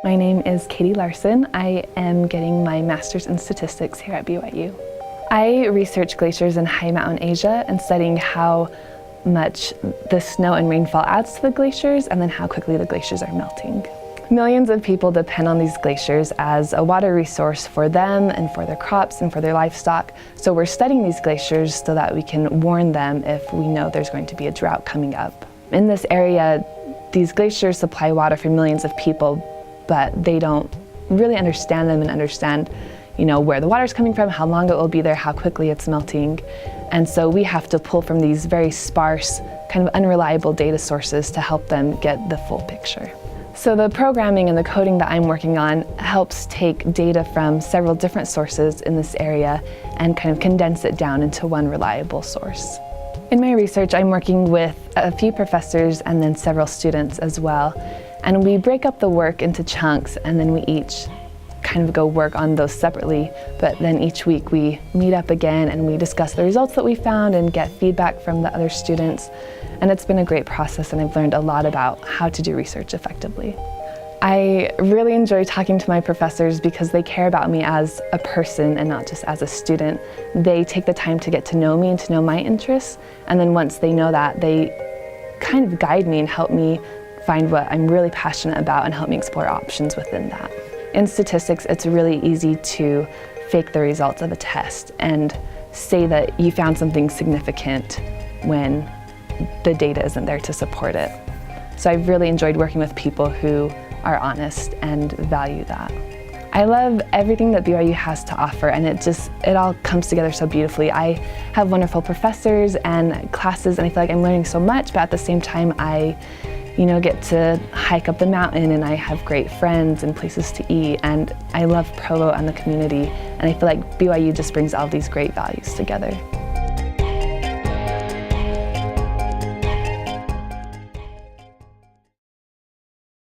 My name is Katie Larson. I am getting my master's in statistics here at BYU. I research glaciers in high mountain Asia and studying how much the snow and rainfall adds to the glaciers and then how quickly the glaciers are melting. Millions of people depend on these glaciers as a water resource for them and for their crops and for their livestock. So we're studying these glaciers so that we can warn them if we know there's going to be a drought coming up. In this area, these glaciers supply water for millions of people, but they don't really understand them and understand, where the water's coming from, how long it will be there, how quickly it's melting. And so we have to pull from these very sparse, kind of unreliable data sources to help them get the full picture. So the programming and the coding that I'm working on helps take data from several different sources in this area and kind of condense it down into one reliable source. In my research, I'm working with a few professors and then several students as well. And we break up the work into chunks, and then we each kind of go work on those separately. But then each week we meet up again and we discuss the results that we found and get feedback from the other students. And it's been a great process, and I've learned a lot about how to do research effectively. I really enjoy talking to my professors because they care about me as a person and not just as a student. They take the time to get to know me and to know my interests, and then once they know that, they kind of guide me and help me find what I'm really passionate about and help me explore options within that. In statistics, it's really easy to fake the results of a test and say that you found something significant when the data isn't there to support it. So I've really enjoyed working with people who are honest and value that. I love everything that BYU has to offer, and it all comes together so beautifully. I have wonderful professors and classes, and I feel like I'm learning so much, but at the same time I get to hike up the mountain, and I have great friends and places to eat, and I love Provo and the community, and I feel like BYU just brings all these great values together.